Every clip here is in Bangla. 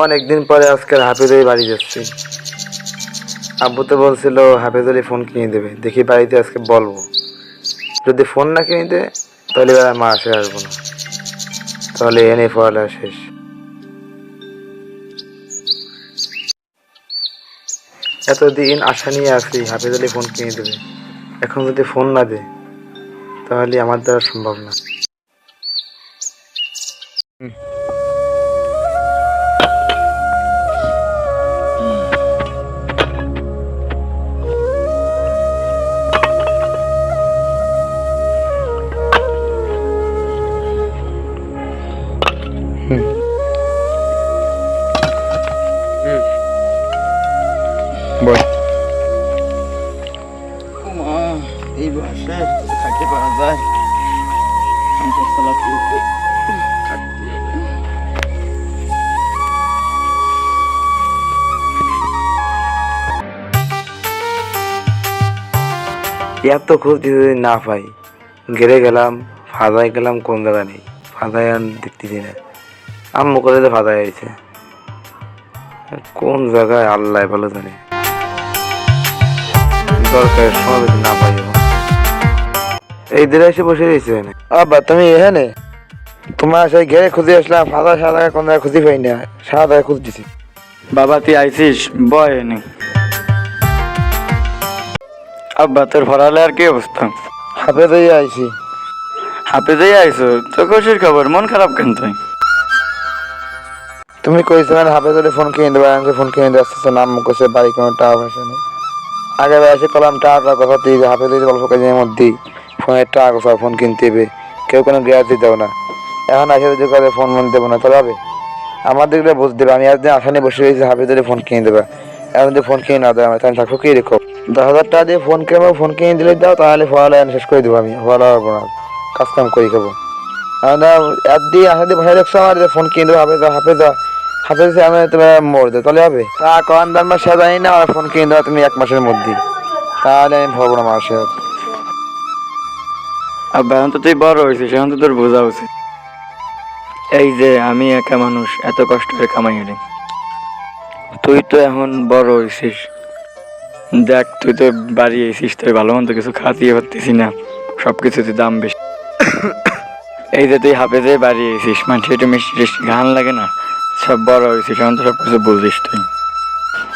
অনেকদিন পরে আজকের হাফেজই বাড়ি যাচ্ছি। আব্বু তো বলছিল হাফেজলি ফোন কিনে দেবে, দেখি বাড়িতে আজকে বলবো। যদি ফোন না কিনে দেয় তাহলে এবার মা আসে আসবো না, তাহলে এনে পড়ালেখা শেষ। এতদিন আশা নিয়ে আসি হাফেজলি ফোন কিনে দেবে, এখন যদি ফোন না দেয় তাহলে আমার দ্বারা সম্ভব না। বল। এই বয়সে খাইতে পারা যায়? এত খোঁজ দিতে যদি না পাই, ঘেরে গেলাম, ফাদায় গেলাম, কোন জায়গা নেই, ফাদায় আর দেখতেছি না। আম্মু করে তো ফাদায় আইছে, কোন জায়গায় আল্লাহ ভালো জানে। দরকারের সময় যদি না পাই, এই দিনে এসে বসে রয়েছে। আব্বা তুমি এখানে? তোমার সেই ঘেরে খুঁজে আসলাম, ফাদা সাদা কোন জায়গায় খুঁজে পাই না, সাদা খুঁজতেছি। বাবা তুই আইছিস, বয় নে। আব্বা তোর ভরালে আর কি অবস্থা? হাফেজই আইছি। হাফেজেই আইছো তো, খুশির খবর, মন খারাপ কেন তুই? তুমি কইছো মানে হাফেজলে ফোন কিনে দেবো, আমি ফোন কিনে দিয়ে আসতেছে, নাম মুখছে বাড়ি কোনো টাকা পয়সা নেই। আগে এসে কলাম টাকার কথা, তুই হাফেজ অল্প কাজের মধ্যেই ফোনের টাকা কথা, ফোন কিনতে হবে, কেউ কোনো গ্যারান্টি দেবো না। এখন আসে যদি করে ফোন মন দেবো না, তাহলে হবে? আমার দিকটা বুঝ দেবে, আমি একদিন আসানি বসে রয়েছি হাফেজলে ফোন কিনে দেবে, এখন যদি ফোন কিনে না দেয় আমি, তাহলে থাকবো কি রেখো। 10,000 টাকা দিয়ে ফোন কিনবো, ফোন কিনে দিলে দাও, তাহলে পড়ালেখা শেষ করে দেবো, আমি পড়ালেখা করবো না, কাজ কাম করি খাবো। একদিন আসা দিয়ে বসে দেখছো আমার ফোন কিনে দেবো, হাফেজা আমি তোমার মোড় দেবো, তাহলে হবে? তা কন দান মাস জানি না, আমার ফোন কিনে দেওয়া তুমি 1 মাসের মধ্যেই, তাহলে আমি ভাববো না মাসে। আব্বা এখন তো তুই বড় হয়েছিস, এখন তো তোর বোঝা উচিত। এই যে আমি একা মানুষ, এত কষ্ট করে কামাই হলে, তুই তো এখন বড় হয়েছিস, দেখ তুই তো বাড়ি এসিস, তুই ভালো মন্দ কিছু খাতিয়ে পারতেছি না, সবকিছুতে দাম বেশি। এই যে তুই হাফেজে বাড়ি এসিস, মানুষ একটু মিষ্টি টিষ্টি ঘান লাগে না, সব বড় হয়েছিস, এখন তো সব কিছু বুঝিস তুই।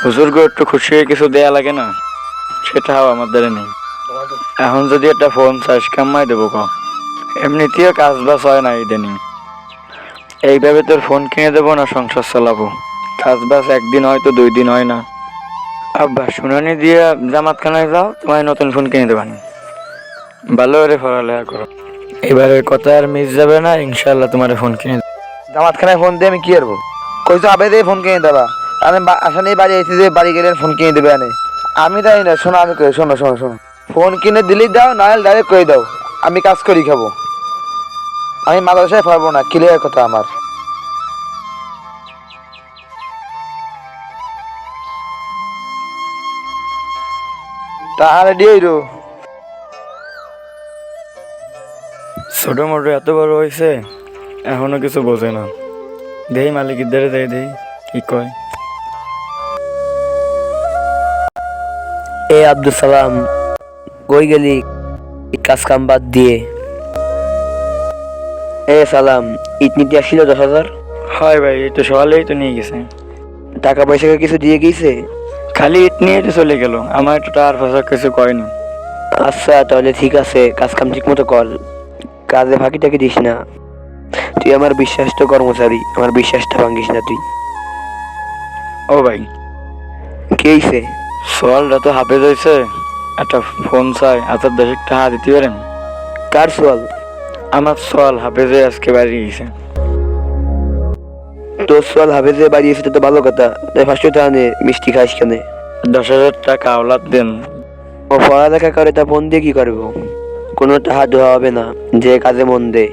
হুজুরকে একটু খুশি হয়ে কিছু দেয়া লাগে না, সেটাও আমার দ্বারা নেই। এখন যদি একটা ফোন চাস কামাই দেবো ক, এমনিতেও কাজ বাজ হয় না ইদানিং, এইভাবে তোর ফোন কিনে দেবো না সংসার চালাবো? কাজ বাজ একদিন হয় তো 2 দিন হয় না। আব্বা শুনানি দিয়ে জামাতখানায় যাও, তোমায় নতুন ফোন কিনে দেবানি, ভালো করে পড়ালেখা করো, এবারের কথা আর মিস যাবে না, ইনশাল্লাহ তোমার ফোন কিনে দেবো। জামাতখানায় ফোন দিয়ে আমি কি করবো? কইছো হাফেজে ফোন কিনে দেবা, আমি আসা নিয়ে বাড়ি এসেছি যে বাড়ি গেলে ফোন কিনে দেবে আনে, আমি তাই না। শোনো আমি কই, শোনো শোনো শোনো, ফোন কিনে দিলেই দাও, না হলে ডাইরেক্ট করে দাও, আমি কাজ করি খাবো, আমি মাদ্রাসায় পারবো না, ক্লিয়ার কথা আমার। তাহলে দিয়ে দিও। ছোট মোটো এত বড় হয়েছে, এখনো কিছু বোঝে না, দেই মালিকের দ্বারে দেই দেই কি কয়। এ আব্দুল সালাম, কই গেলি কাজ কাম বাদ দিয়ে? এ সালাম, ইট নিতে আসছিল 10,000? হয় ভাই, এই তো সকালেই তো নিয়ে গেছে, টাকা পয়সা কিছু দিয়ে গেছে? খালি ইট নিয়ে তো চলে গেল, আমার একটু টাকার পয়সা কিছু কয়নি। আচ্ছা তাহলে ঠিক আছে, কাজ কাম ঠিক মতো কর, কাজে ফাঁকি টাকি দিস না, তুই আমার বিশ্বাস্ত কর্মচারী, আমার বিশ্বাসটা ভাঙ্গিস না তুই। ও ভাই, কে হইছে? সোয়ালটা তো হাফেজ হয়েছে, একটা ফোন চাই, 1010 টাকা দিতে পারেন? কার সোয়াল? আমার সোয়াল হাফেজে আজকে বাড়ি গেছে। তোর সোয়াল হাফেজে বাড়ি এসে তো ভালো কথা, তাই 500 টাকা নে, মিষ্টি খাইস কেনে? 10,000 টাকা আওলাদ দেন। ও পড়ালেখা করে, তা ফোন দিয়ে কি করবো? কোনো টাকা দেওয়া হবে না, যে কাজে মন দে,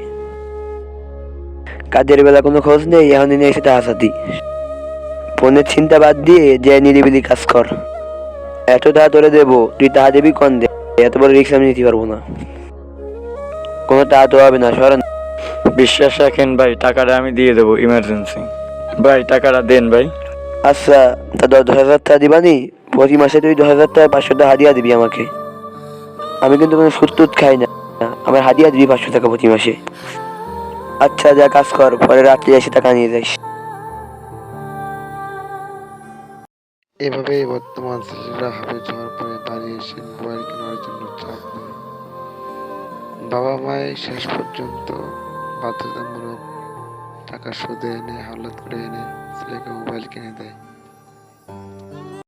কাজের বেলা কোনো খোঁজ নেই, এখন নিয়ে এসে টাকা সাথী, ফোনের চিন্তা বাদ দিয়ে যে নিরিবিলি কাজ কর। এত টাকা তোরে দেবো, তুই টাকা দিবি কোন দে, এত বড় রিক্স আমি নিতে পারবো না, কোনো টাকা তো হবে না, সরেন। বিশ্বাস রাখেন ভাই, টাকাটা আমি দিয়ে দেবো ইমার্জেন্সি, ভাই টাকাটা দেন ভাই। আচ্ছা, তা 10,000 টাকা দিবানি? প্রতি মাসে তুই 10,000 টাকা 500 টাকা হাদিয়া দিবি আমাকে। আমি কিন্তু কোনো সুদ টুদ খাই না, আমার হাদিয়া দিবি 500 টাকা প্রতি মাসে। আচ্ছা যা কাজ কর, পরে রাত্রে এসে টাকা নিয়ে যাইস। এভাবেই বর্তমান ছেলেরা হাফেজ হওয়ার পরে বাড়ি এসে মোবাইল কেনার জন্য চাপ দেয়। বাবা মায়ের শেষ পর্যন্ত বাধ্যতামূলক টাকা সুদে এনে হাওলাত করে এনে ছেলেকে মোবাইল কিনে দেয়।